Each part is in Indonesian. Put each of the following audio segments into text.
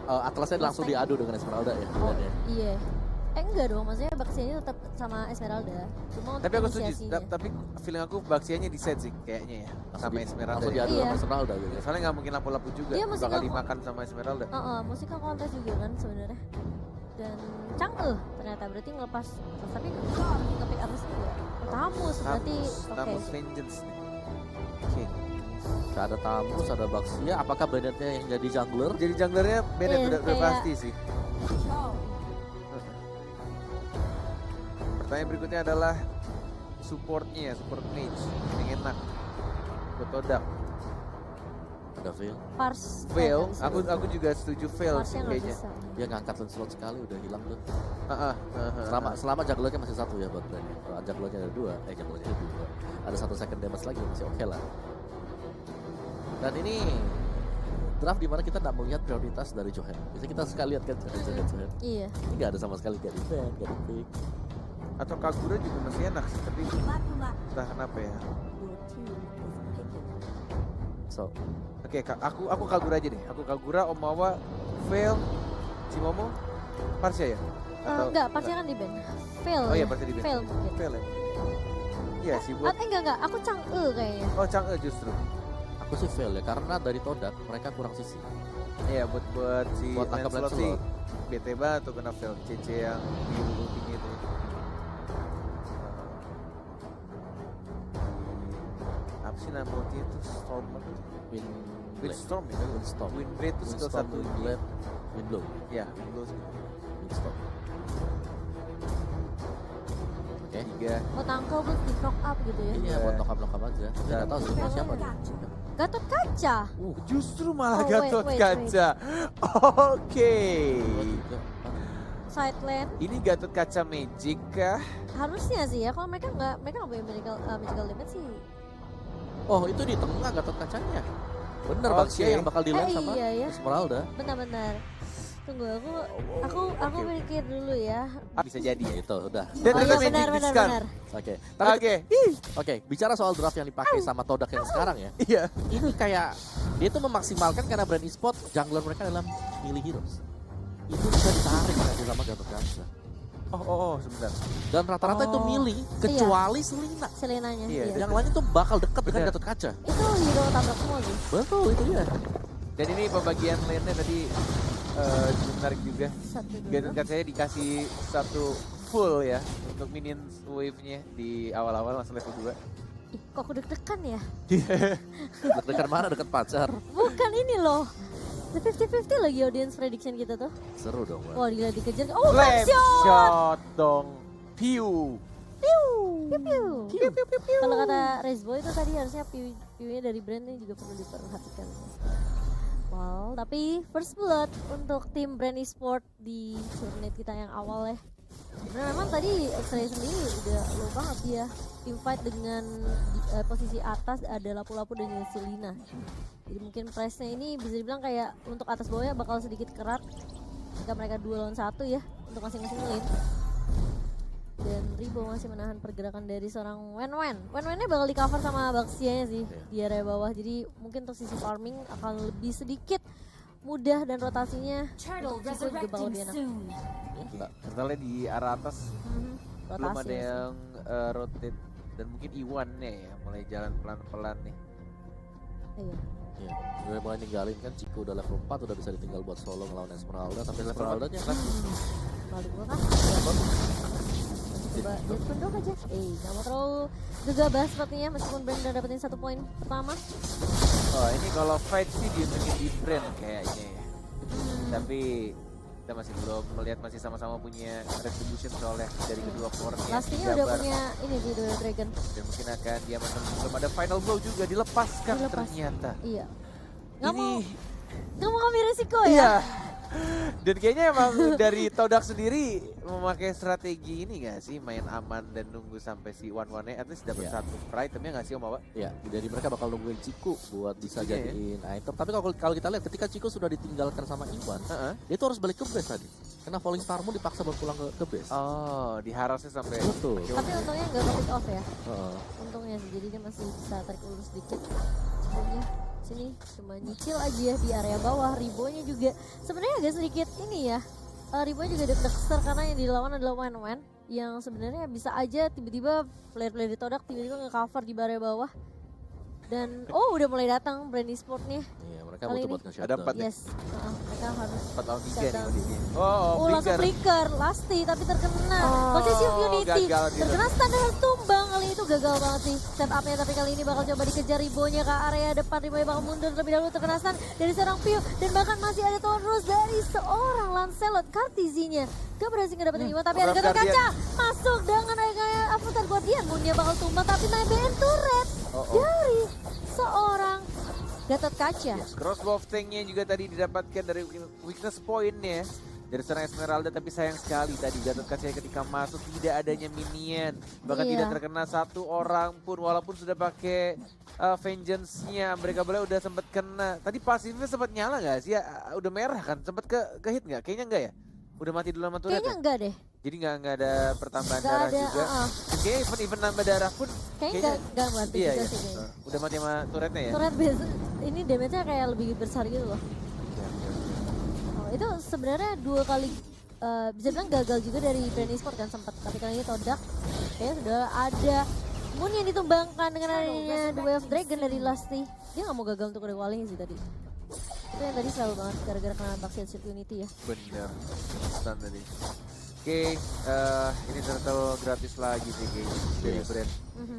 Atlasnya langsung diadu dengan Esmeralda ya. Oh, pilihannya. iya. Enggak dong, maksudnya Baxianya tetap sama Esmeralda. Cuma untuk Tapi aku setuju, inisiasinya. tapi feeling aku Baxianya di set sih kayaknya ya. Sama Esmeralda. Langsung Ya. diadu Iya. sama Esmeralda gitu. Soalnya nggak mungkin lampu-lampu juga, Dia mesti bakal ngaku- dimakan sama Esmeralda. Musika kontes juga kan sebenarnya. Dan Chang'e ternyata berarti ngelepas, tapi nge-pick atas juga. Tamus berarti oke. Tamus Vengeance nih. Oke. Gak ada Tamus, ada Baxia. Apakah Bennett-nya yang jadi jungler? Jadi junglernya Bennett Iya, udah kayak- pasti sih. Pertanyaan berikutnya adalah supportnya, support mage yang enak buat Todak. Ada Veil. Pars. Veil, nggak bisa. aku juga setuju Veil sih Parsnya nggak kayaknya. bisa. Dia ngangkat slot sekali udah hilang tuh. Heeh. Selama junglernya masih satu ya buat brand. Kalau junglernya ada dua, junglernya ada dua. Ada satu second damage lagi masih oke lah. Dan ini draft dimana kita tidak melihat prioritas dari Johan. Biasanya kita sekali lihat kan Johan. Iya. Ini nggak ada sama sekali gak di ban, gak di pick. Atau Kagura juga masih enak sih, tapi entah kenapa ya. So, Oke, aku Kagura aja deh. Aku Kagura, Omawa, Veil, Cimomo, Parsya ya? Enggak, Parsnya kan di band. Fail. Oh iya, ya? Parsya di band. Fail mungkin. Veil ya. Iya sih buat. Enggak. Aku Chang'e kayaknya. Oh, Chang'e justru. aku sih fail ya karena dari Todak mereka kurang sisi. Iya, buat si Buat tangkap Lancelot sih Lancelot. bete banget tuh kena Veil. CC yang di routing itu. Apa sih nama ulti itu? Stormer. Windstorm ya? Windstorm. Windblade itu skill satu. Windblade, Windblow, Ya, Windblow sih. Windstorm. Oke. 3. Mau tangkal buat di knock up gitu ya. Iya, buat nokap aja. Saya nggak tahu sih mau siapa nih. Gatot kaca. Justru malah Oh, Gatot wait. Kaca. Oke. Side lane. Ini Gatot Kaca Magic kah? Harusnya sih ya, kalau mereka nggak punya magical limit sih. Oh, itu di tengah Gatot Kacanya. Bener Oke. Baxia yang bakal di-lane sama iya ya. Esmeralda. Benar-benar. Tunggu aku Oke. mikir dulu ya. Bisa jadi Ya ya. itu udah. Dan Oh ternyata iya Magic benar. discard. Oke. Oke. Oke, bicara soal draft yang dipakai sama Todak yang sekarang ya. Iya. Ini kayak dia tuh memaksimalkan karena brand e-sport jungler mereka dalam milih heroes. Itu bisa ditarik nanti sama Gatot Kaca. Oh, sebentar. Dan rata-rata itu Oh. milih kecuali Selina. Selenanya. Iya, Iya. Yang lain itu bakal deket dengan Bener. Gatot Kaca. Itu hero tabrak semua sih. Betul itu dia. Dan ini pembagian lane-nya tadi cukup menarik juga. Satu dulu. Gatot Kacanya dikasih satu full ya untuk minions wave-nya di awal-awal langsung level 2. Ih, kok aku deg-degan ya? Dekat mana? Dekat pacar. Bukan ini loh. The 50-50 lagi audience prediction kita tuh. Seru dong, Bang. Wah gila dikejar. Oh, Flame back shot! shot dong. Piu. Piu, piu, piu. Kalau kata Rezbo itu tadi harusnya piunya dari brandnya juga perlu diperhatikan sih. Wow, tapi first blood untuk tim brand e-sport di tournament kita yang awal ya. Sebenarnya memang tadi X-Ray sendiri udah low banget dia. Team fight dengan posisi atas ada Lapu-Lapu dan juga Selina. Jadi mungkin price-nya ini bisa dibilang kayak untuk atas bawahnya bakal sedikit kerat jika mereka 2 lawan 1 ya untuk masing-masing lane. Dan Ribo masih menahan pergerakan dari seorang Wen-Wen. Wen-Wennya bakal di cover sama Baxia-nya sih di area bawah. Jadi mungkin untuk sisi farming akan lebih sedikit mudah dan rotasinya Turtle untuk Chico juga bakal resurrecting lebih enak. soon. Ternyata di arah atas belum Rotasi ada ya sih. yang rotate dan mungkin Iwan-nya ya mulai jalan pelan-pelan nih. Iya. Iya, udah mulai ninggalin kan Chico udah level 4 udah bisa ditinggal buat solo ngelawan Esmeralda tapi Level Esmeraldanya kan Balik gua kan. Coba Jetpun dong aja. Gak mau terlalu gegabah sepertinya meskipun Brand udah dapetin 1 poin pertama. Oh ini kalau fight sih diuntungin di brand kayaknya ya. Tapi kita masih belum melihat, masih sama-sama punya retribution soalnya dari kedua core-nya. Pastinya udah Jabar. punya ini sih Dora Dragon. Dan mungkin akan dia menang. Belum ada final blow juga dilepaskan Dilepas. ternyata. Iya. Gak Ini mau ngambil resiko ya. iya. Dan kayaknya emang dari Todak sendiri memakai strategi ini gak sih, main aman dan nunggu sampai si one-one-nya at least dapat Iya. satu itemnya gak sih Om Awa? ya jadi mereka bakal nungguin Chico buat bisa Iya, ya. jadiin item. Tapi kalau kita lihat ketika Chico sudah ditinggalkan sama Iwan, dia tuh harus balik ke base tadi. Karena Falling Star Moon dipaksa baru pulang ke base. Oh, diharusnya sampai Betul. Tapi untungnya nggak pick off ya. Heeh. Untungnya sih, jadi dia masih bisa tarik ulur sedikit. Sebelumnya sini cuma nyicil aja di area bawah. Ribonya juga sebenarnya agak sedikit ini ya. Ribonya juga deg-deger karena yang dilawan adalah Wen yang sebenarnya bisa aja tiba-tiba player-player di Todak tiba-tiba nge-cover di area bawah. Dan udah mulai datang brand e-sport nih. Iya, mereka Kali butuh ini. buat nge-shutdown. Ada 4 Yes, mereka harus 4 lawan 3 nih shutdown. kondisinya. langsung flicker, Lasti tapi terkena posisi of Unity, gagal gitu. terkena standar harus tumbang. Kali itu gagal banget sih setupnya, tapi kali ini bakal coba dikejar Ribonya ke area depan. Ribonya bakal mundur terlebih dahulu, terkena stun dari seorang Pio, dan bahkan masih ada Tonros dari seorang Lancelot. Kartizinya gak berhasil ngedapetin Iwan, tapi ada program Gatot Kaca Guardian. masuk dengan kayak Avatar Guardian. Munnya bakal tumbang, tapi BN turret dari seorang Gatot Kaca. Yes, crossbow of tanknya juga tadi didapatkan dari weakness point-nya dari seorang Esmeralda, tapi sayang sekali tadi Gatot Kaca ketika masuk tidak adanya minion, bahkan Iya. tidak terkena satu orang pun walaupun sudah pakai vengeance-nya. Mereka boleh udah sempat kena. Tadi pasifnya sempat nyala nggak sih? Ya, udah merah kan? Sempat ke hit nggak? Kayaknya enggak ya? Udah mati dulu sama turret Kayaknya ya? enggak deh. Jadi nggak ada pertambahan Nggak darah ada, juga. Dan kayaknya even nambah darah pun Kayaknya enggak mati iya, juga iya. sih kayaknya. Udah mati sama turretnya ya? Turret base ini damage-nya kayak lebih besar gitu loh. Itu sebenarnya 2 kali bisa bilang gagal juga dari brand e-sport kan sempat, tapi kali ini Todak kayaknya sudah ada Moon yang ditumbangkan dengan adanya The Way of Dragon dari Lasti. Dia nggak mau gagal untuk recalling sih tadi. Itu yang tadi selalu banget gara-gara kena Baxian Shield Unity ya. Bener, instan tadi. Oke, ini turtle gratis lagi sih kayaknya dari Yes. brand. Mhm.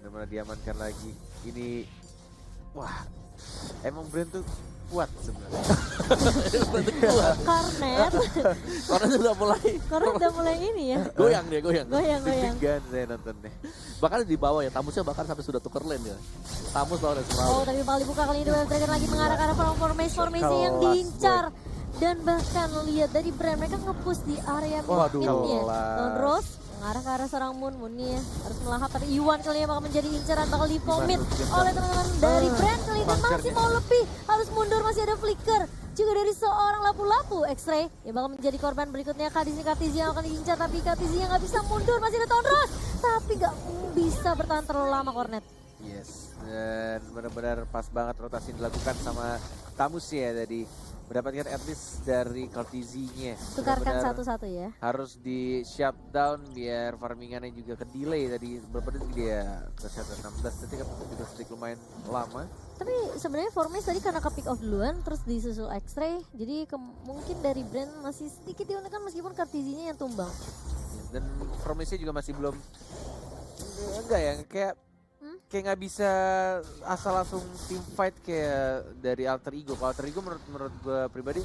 Benar-benar diamankan lagi. Ini, wah, emang brand tuh kuat sebenarnya. Karena Karena udah mulai ini ya. goyang dia, goyang. Goyang-goyang. Deg-degan saya nonton deh. Bahkan di bawah ya, Tamusnya bahkan sampai sudah tuker lane ya. Tamus lawan Oh, Esmeralda. tapi bakal dibuka kali ini. The Way of Dragon lagi mengarah ke arah formasi yang Kelas, diincar. Dan bahkan lihat dari brand mereka nge-push di area Waduh, mid-nya. kelas. Tonros mengarah ke arah seorang Moon-nya harus melahap, tapi Iwan kali ini bakal menjadi incaran, bakal di-commit oleh teman-teman dari brand. Kali ini masih mau lebih, harus mundur, masih ada flicker juga dari seorang lapu-lapu X-Ray yang bakal menjadi korban berikutnya. Kartizi yang akan diincar, tapi Kartizi yang nggak bisa mundur, masih ada Tonros tapi nggak bisa bertahan terlalu lama Cornet. Yes, dan benar-benar pas banget rotasi dilakukan sama Tamus ya tadi. Mendapatkan at least dari Kartizinya. Tukarkan Benar-benar satu-satu ya. harus di shutdown biar farmingannya juga ke delay tadi. Berapa detik dia ke shutdown? 16 detik atau 17 detik, lumayan lama. Tapi sebenarnya Formis tadi karena ke pick off duluan terus disusul X-Ray, jadi mungkin dari brand masih sedikit diuntungkan meskipun Kartizinya yang tumbang. Dan Promise juga masih belum, enggak ya, kayak nggak bisa asal langsung team fight kayak dari Alter Ego. Kalau Alter Ego menurut gue pribadi,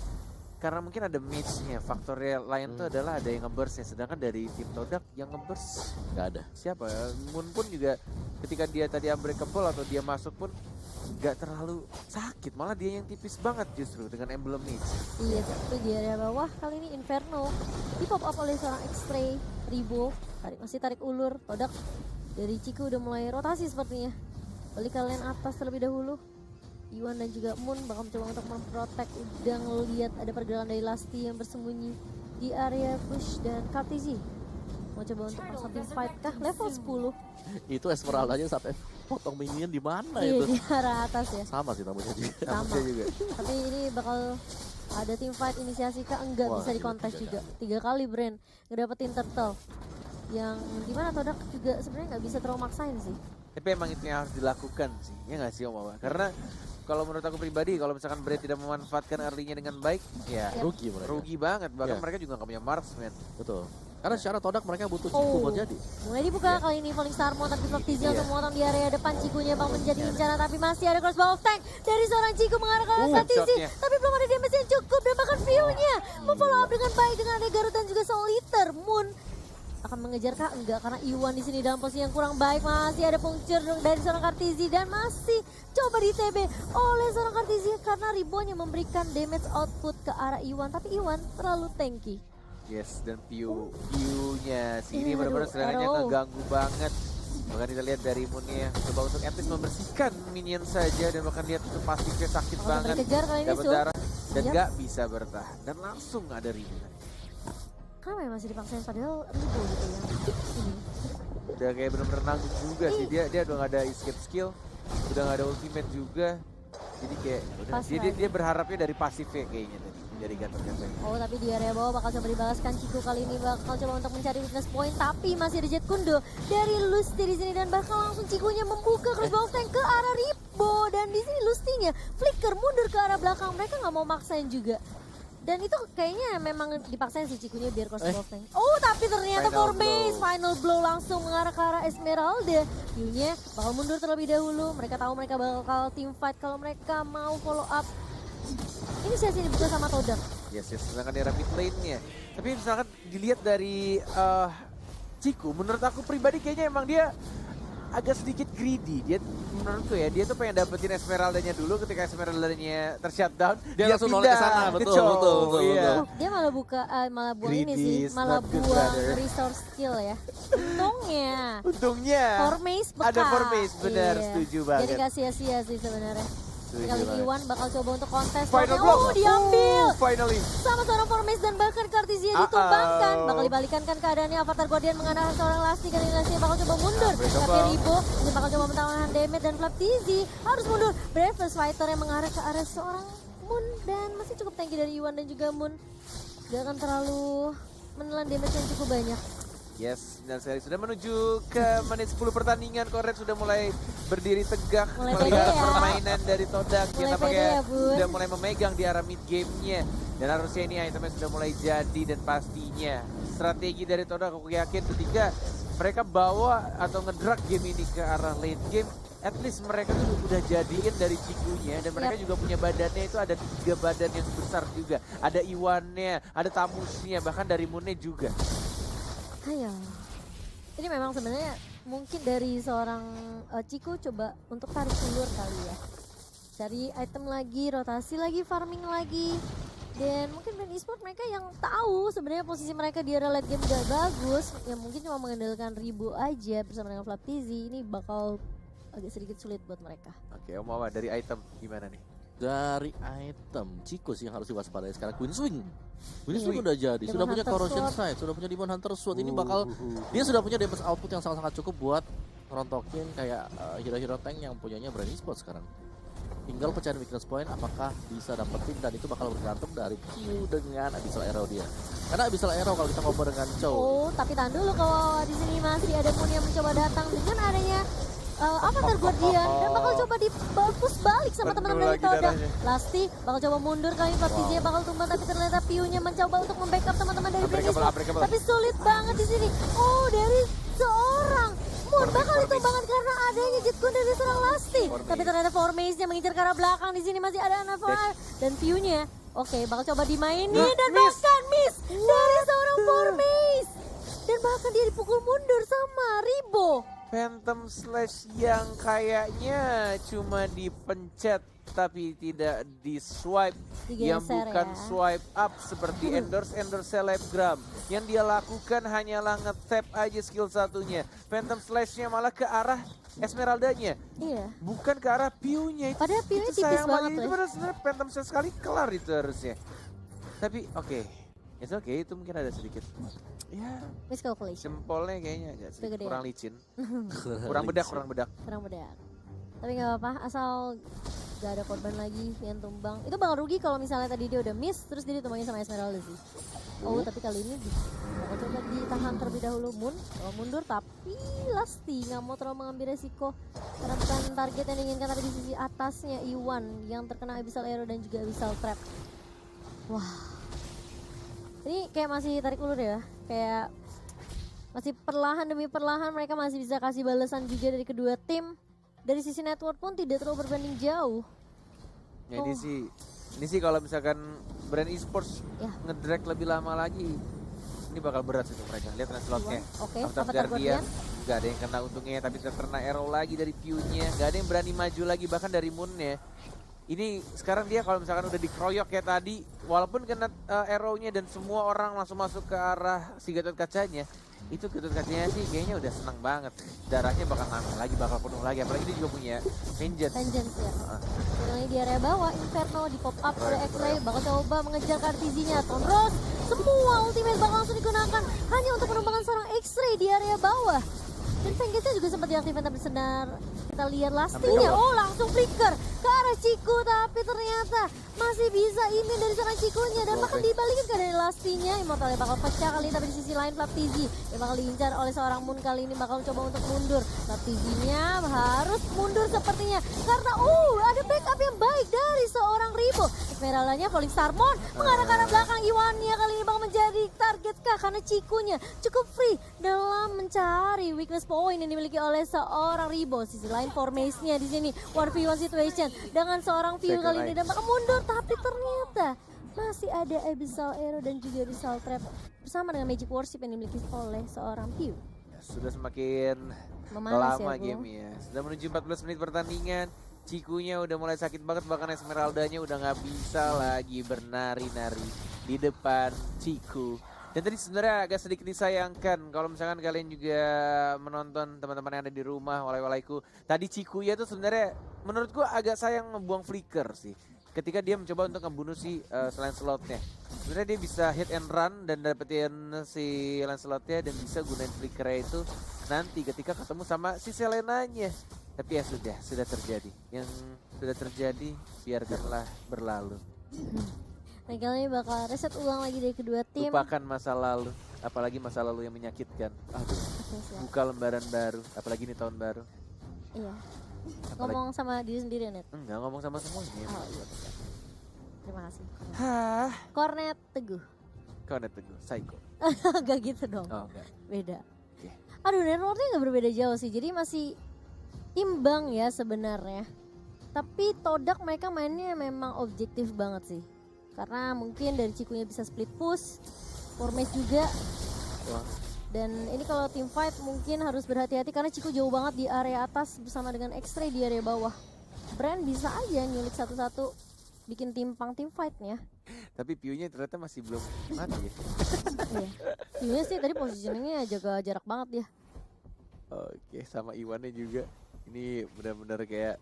karena mungkin ada match-nya, faktornya lain tuh adalah ada yang nge-burst ya, sedangkan dari tim Todak yang nge-burst Nggak ada. siapa ya? Moon pun juga ketika dia tadi unbreakable atau dia masuk pun nggak terlalu sakit, malah dia yang tipis banget justru dengan emblem match. Iya, tapi di area bawah kali ini Inferno di pop up oleh seorang X-Ray. Ribo masih tarik ulur. Todak dari Ciku udah mulai rotasi sepertinya. Balik ke lane atas terlebih dahulu. Iwan dan juga Moon bakal mencoba untuk memprotek. Udah ngeliat ada pergerakan dari Lasti yang bersembunyi di area push, dan Kartizi mau coba untuk masuk tim fight kah level 10. Itu Esmeraldanya sampai potong minion di mana Iya, itu? di arah atas ya. Sama sih Tamusnya juga. Sama. Tamusnya juga. Tapi ini bakal ada tim fight inisiasi kah? Enggak, Wah, bisa gila, dikontes 3 juga. 3 kali brand ngedapetin turtle. Yang dimana Todak juga sebenarnya nggak bisa terlalu maksain sih. Tapi emang itu yang harus dilakukan sih, ya nggak sih Om Awa? Karena kalau menurut aku pribadi, kalau misalkan Brand tidak memanfaatkan early-nya dengan baik, ya Rugi mereka. rugi banget. Bahkan Ya. mereka juga nggak punya marksman. Betul. Karena secara Todak mereka butuh Ciku buat jadi. Mulai dibuka kali ini Falling Star Mo, tapi Floctizi untuk memotong di area depan. Cikunya bang menjadi incaran, tapi masih ada crossbow of tank dari seorang Ciku mengarah ke arah Kartizi, shotnya. tapi belum ada damage yang cukup, dan bahkan view-nya memfollow up dengan baik dengan ada Garut dan juga Soliter. Moon akan mengejar kah? Enggak, karena Iwan di sini dalam posisi yang kurang baik. Masih ada puncture dari seorang Kartizi dan masih coba di TB oleh seorang Kartizi karena Ribonya memberikan damage output ke arah Iwan, tapi Iwan terlalu tanky. Yes, dan view-nya sih ini Aduh, benar-benar serangannya aduh. ngeganggu banget. Bahkan kita lihat dari Moon-nya coba untuk at least membersihkan minion saja, dan bahkan lihat itu pasifnya sakit Akan banget. dikejar kali ini Dapat Sul. darah dan Yap. nggak bisa bertahan, dan langsung ada ribut. Kenapa ya masih dipaksain padahal Ribo gitu ya. Ini. Udah kayak bener-bener nanggung juga sih, dia udah nggak ada escape skill, udah nggak ada ultimate juga. Jadi kayak udah, Pas dia berharapnya dari pasifnya kayaknya tadi. Dari Gatot-Gatot. Oh tapi di area bawah bakal coba dibalaskan. Ciku kali ini bakal coba untuk mencari weakness point, tapi masih ada Jet Kundo dari Lusty di sini dan bakal langsung Cikunya membuka crossbow tank ke arah Ribo, dan di sini Lustinya flicker mundur ke arah belakang. Mereka nggak mau maksain juga. Dan itu kayaknya memang dipaksain si Cikunya biar crossbow tank. Oh tapi ternyata Final Formace blow. final blow langsung mengarah ke arah Esmeralda. Q-nya bakal mundur terlebih dahulu. Mereka tahu mereka bakal team fight kalau mereka mau follow up. Ini sesi dibuka sama Todak. Yes, sedangkan di mid lane-nya. Tapi misalkan dilihat dari Ciku, menurut aku pribadi kayaknya emang dia agak sedikit greedy. Dia menurutku ya, dia tuh pengen dapetin Esmeralda-nya dulu. Ketika Esmeralda-nya tershutdown, Dia langsung noleh ke sana, betul, Chow. betul. Iya. Dia malah malah buang ini Greedy sih, is malah not good, buang brother. resource skill ya. Untungnya Untungnya Formace bekas. ada Formace, benar, Iya. setuju Jadi banget. gak sia-sia sih sebenarnya. Setuju Kali ini banget. Iwan bakal coba untuk kontes. Final Oh block. diambil Finally. sama seorang Formace dan bahkan Kartizia ditumbangkan. Bakal dibalikan kan keadaannya. Avatar Guardian mengarahkan seorang Lasti. Kali ini Lasti bakal coba mundur. Unbreakable. Tapi Ribo ini bakal coba menahan damage dan Flap Tizi harus mundur. Breakfast Fighter yang mengarah ke arah seorang Moon dan masih cukup tanky dari Iwan dan juga Moon. Gak akan terlalu menelan damage yang cukup banyak. Yes, dan sekali sudah menuju ke menit 10 pertandingan. Koret sudah mulai berdiri tegak Mulai melihat pede ya. permainan dari Todak. Mulai Kita pede pakai ya, Bun. sudah mulai memegang di arah mid game-nya. Dan harusnya ini itemnya sudah mulai jadi, dan pastinya strategi dari Todak aku yakin ketika mereka bawa atau ngedrag game ini ke arah late game, at least mereka tuh udah jadiin dari Cikunya, dan mereka juga punya badannya itu ada 3 badan yang besar juga. Ada Iwannya, ada Tamusnya, bahkan dari Moonnya juga. Ayo. Ini memang sebenarnya mungkin dari seorang Ciku coba untuk tarik ulur kali ya. Cari item lagi, rotasi lagi, farming lagi. Dan mungkin brand e-sport mereka yang tahu sebenarnya posisi mereka di area late game gak bagus. Yang mungkin cuma mengandalkan Ribu aja bersama dengan Flap Tizi. Ini bakal agak sedikit sulit buat mereka. Oke, Om Wawa dari item gimana nih? Dari item Chico sih yang harus diwaspadai sekarang. Queen Swing. Queen Iya. Swing udah jadi, Demon sudah punya Hunter Corrosion Sword. Sight, sudah punya Demon Hunter Sword. Ini bakal dia sudah punya damage output yang sangat-sangat cukup buat merontokin kayak hero-hero tank yang punyanya Brand Esports sekarang. Tinggal pecahin weakness point apakah bisa dapetin, dan itu bakal bergantung dari Q dengan Abyssal Arrow dia. Karena Abyssal Arrow kalau kita combo dengan Chow, Oh, tapi tahan dulu kalau di sini masih ada Moon yang mencoba datang dengan adanya Avatar Guardian dan bakal coba dibapus balik sama Penuh teman-teman dari lagi Todak. darahnya. Lasti bakal coba mundur kali ini, Flaptizi bakal tumbang, tapi ternyata Piu-nya mencoba untuk membackup teman-teman dari Brand Unbreakable, Esports. unbreakable. Tapi sulit banget di sini. Oh, dari seorang Moon bakal ditumbangkan karena adanya Jet Gun dari seorang Lasti. Formace. Tapi ternyata Formace-nya mengincar ke arah belakang. Di sini masih ada Anafar dan Piu-nya. Oke, bakal coba dimainin dan bahkan miss dari seorang Formace. Dan bahkan dia dipukul mundur sama Ribo. Phantom Slash yang kayaknya cuma dipencet tapi tidak di swipe, yang Digeser bukan ya. swipe up seperti endorse selebgram. Yang dia lakukan hanyalah nge-tap aja skill satunya. Phantom Slash-nya malah ke arah Esmeralda-nya, Iya. bukan ke arah Piu-nya. Padahal Piu-nya Itu tipis sayang banget Itu loh. padahal sebenarnya Phantom Slash sekali kelar itu harusnya. Tapi oke. It's okay, itu mungkin ada sedikit. Ya, Miscalculation. jempolnya kayaknya agak sedikit Kegedean. kurang licin. Kurang bedak. Kurang bedak. Tapi nggak apa-apa, asal gak ada korban lagi yang tumbang. Itu bakal rugi kalau misalnya tadi dia udah miss, terus dia ditumbangin sama Esmeralda sih. Oh, tapi kali ini bakal coba ditahan terlebih dahulu Moon. Kalau mundur, tapi Lasti nggak mau terlalu mengambil resiko. Karena bukan target yang diinginkan, tapi di sisi atasnya Iwan yang terkena Abyssal Arrow dan juga Abyssal Trap. Wah. Ini kayak masih tarik ulur ya, kayak masih perlahan demi perlahan mereka masih bisa kasih balasan juga dari kedua tim. Dari sisi network pun tidak terlalu berbanding jauh. Ya, Oh. ini sih kalau misalkan brand e-sports Ya. ngedrag lebih lama lagi, ini bakal berat sih untuk mereka. Lihat kan slotnya. Oke, Avatar Avatar Guardian, Guardian. gak ada yang kena untungnya, tapi terkena arrow lagi dari Piu-nya. Gak ada yang berani maju lagi, bahkan dari Moon-nya. Ini sekarang dia kalau misalkan udah dikeroyok kayak tadi, walaupun kena arrow-nya dan semua orang langsung masuk ke arah si Gatot Kacanya, itu Gatot Kacanya sih kayaknya udah senang banget. Darahnya bakal nambah lagi, bakal penuh lagi. Apalagi dia juga punya Vengeance. Vengeance ya. Ini di area bawah, Inferno di pop up oleh X-Ray, bakal coba mengejar Kartizinya. Tonros, semua ultimate bakal langsung digunakan hanya untuk menumbangkan seorang X-Ray di area bawah. Dan Vengeance juga sempat diaktifkan tapi senar kita lihat Lastinya, oh langsung flicker ke arah Ciku tapi ternyata masih bisa imin dari seorang Cikunya dan bahkan dibalikin ke dari Lastinya. Immortalnya bakal pecah kali ini tapi di sisi lain Flap TZ yang bakal diincar oleh seorang Moon kali ini bakal coba untuk mundur. Flap TZ-nya harus mundur sepertinya karena ada backup yang baik dari seorang Ribo. Esmeraldanya Falling Star Moon mengarah ke arah belakang. Iwannya kali ini bakal menjadi target kah karena Cikunya cukup free dalam mencari weakness point yang dimiliki oleh seorang Ribo. Sisi lain formation-nya di sini 1v1 situation dengan seorang View kali ini dan bakal mundur tapi ternyata masih ada Abyssal Arrow dan juga Abyssal Trap bersama dengan Magic Worship yang dimiliki oleh seorang View. Sudah semakin Memanas lama ya, game ya. Sudah menuju 14 menit pertandingan. Cikunya udah mulai sakit banget, bahkan Esmeraldanya udah nggak bisa lagi bernari-nari di depan Ciku. Dan tadi sebenarnya agak sedikit disayangkan kalau misalkan kalian juga menonton teman-teman yang ada di rumah, walai-walaiku. Tadi Cikuya tuh sebenarnya menurutku agak sayang ngebuang flicker sih. Ketika dia mencoba untuk ngebunuh si Lancelotnya. Sebenarnya dia bisa hit and run dan dapetin si Lancelotnya dan bisa gunain flickernya itu nanti ketika ketemu sama si Selenanya. Tapi ya sudah terjadi. Yang sudah terjadi biarkanlah berlalu. Nah kali ini bakal reset ulang lagi dari kedua tim. Lupakan masa lalu, apalagi masa lalu yang menyakitkan. Aduh, buka lembaran baru, apalagi ini tahun baru. Iya. Apalagi... Ngomong sama diri sendiri, Net? Enggak, ngomong sama semuanya. Oh iya betul. Terima kasih. Hah? Kornet Teguh. Kornet Teguh, psycho. Gak gitu dong. Oh enggak. Beda. Okay. Aduh, networknya gak berbeda jauh sih. Jadi masih imbang ya sebenarnya. Tapi Todak mereka mainnya memang objektif banget sih. Karena mungkin dari Cikunya bisa split push, Formes juga. Wah. Dan ini kalau team fight mungkin harus berhati-hati karena Ciku jauh banget di area atas bersama dengan X-Ray di area bawah. Brand bisa aja nyulik satu-satu bikin timpang team fight-nya. Tapi Piu-nya ternyata masih belum mati ya. Iya. Piu-nya sih tadi positioningnya jaga jarak banget dia. Oke, sama Iwannya juga. Ini benar-benar kayak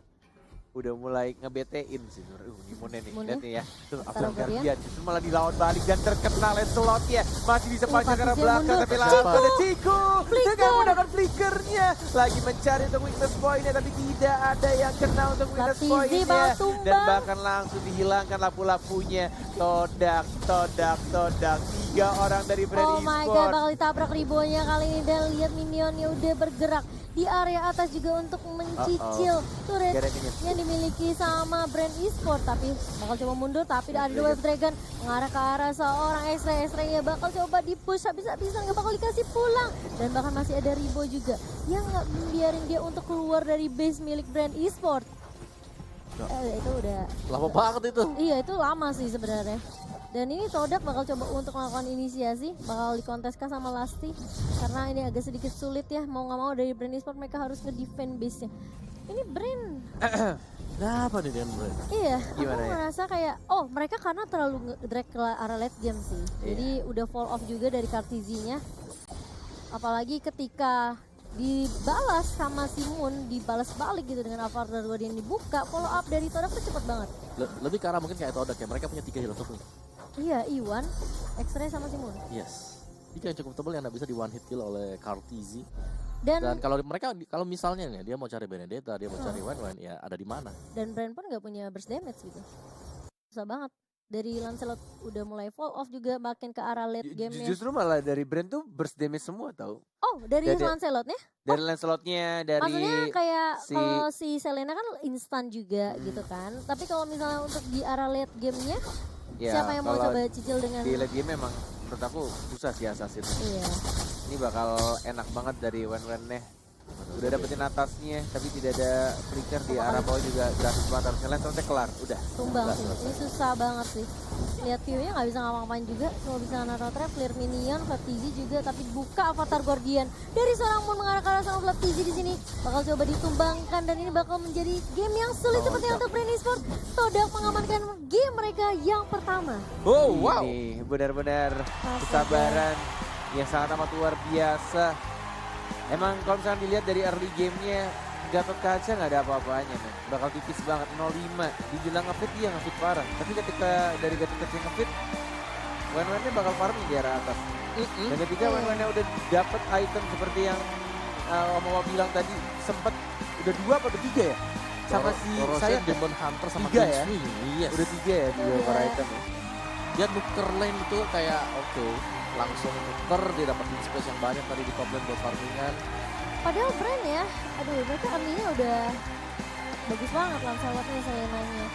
udah mulai ngebetein sih. Gimonnya nih, lihat nih ya. Tuh, Abdul Guardian justru malah dilawan balik dan terkenal Lancelot ya. Masih bisa panjang ke arah belakang tapi langsung ada Ciku dengan menggunakan flickernya. Lagi mencari untuk weakness point-nya tapi tidak ada yang kena untuk weakness point-nya. Dan bahkan langsung dihilangkan lampu-lampunya. Todak. 3 orang dari Brand Esports. Oh my god, bakal ditabrak Ribonya kali ini dan lihat minionnya udah bergerak di area atas juga untuk mencicil turret yang dimiliki sama Brand Esports. Tapi bakal coba mundur tapi ada Wave Dragon mengarah ke arah seorang X-Ray-nya bakal coba di-push habis-habisan gak bakal dikasih pulang. Dan bahkan masih ada Ribo juga yang gak biarin dia untuk keluar dari base milik Brand Esports. Itu udah lama banget itu. Iya itu lama sih sebenarnya. Dan ini Todak bakal coba untuk melakukan inisiasi, bakal dikonteskan sama Lasti. Karena ini agak sedikit sulit ya, mau gak mau dari Brand Esports mereka harus nge-defend base-nya. Ini Brand. Kenapa nih dengan Brand? Iya, gimana aku ya? merasa kayak, mereka karena terlalu drag ke arah late game sih. Jadi udah fall off juga dari Kartizi-nya. Apalagi ketika dibalas sama Simun, dibalas balik gitu dengan Avatar Guardian dibuka, follow up dari Todak tuh cepet banget. Lebih ke arah mungkin kayak Todak ya, mereka punya 3 hero tebel. Iya, Iwan, X-Ray sama Simun. Yes. Dia yang cukup tebel yang gak bisa di one hit kill oleh Kartizi. Dan kalau misalnya nih dia mau cari Benedetta, dia mau cari Wan, ya ada di mana? Dan Brand pun nggak punya burst damage gitu. Susah banget. Dari Lancelot udah mulai fall off juga makin ke arah late game-nya. Justru malah dari Brand tuh burst damage semua tau. Oh, dari Lancelotnya? Dari Lancelotnya, dari maksudnya kayak kalau si Selena kan instan juga gitu kan. Tapi kalau misalnya untuk di arah late game-nya, siapa yang mau coba cicil dengan di late game memang menurut aku susah sih Assassin. Iya. Ini bakal enak banget dari Wen-Wen-nya. Udah dapetin atasnya tapi tidak ada flicker di arah bawah juga gratis banget. Harusnya Lancelotnya kelar, udah. Tumbang sih, ini susah banget sih. Lihat view-nya nggak bisa ngapa-ngapain juga, cuma bisa naruh trap, clear minion, Flap TZ juga, tapi buka Avatar Guardian dari seorang Moon mengarah ke arah sama Flap TZ di sini bakal coba ditumbangkan dan ini bakal menjadi game yang sulit seperti untuk Brand Esports. Todak mengamankan game mereka yang pertama. Oh wow, ini benar-benar kesabaran yang sangat amat luar biasa. Emang kalau misalnya dilihat dari early gamenya Gatot Kaca nggak ada apa-apanya men. Bakal tipis banget 0-5. Dibilang ngefit dia ngefit parah. Tapi ketika dari Gatot Kaca ngefit, Wen-Wennya bakal farming di arah atas. Dan ketika Wen-Wennya udah dapet item seperti yang Om Mama bilang tadi sempet udah 2 apa udah 3 ya? Sama si saya Demon Hunter sama 3 ya? Queenswing. Yes. Udah 3 ya 3 per item ya. Dia nuker lane itu kayak oke, langsung nuker, dia dapetin space yang banyak tadi di top lane buat farmingan. Padahal brand ya, aduh mereka arminya udah bagus banget Lancelotnya, Selenanya.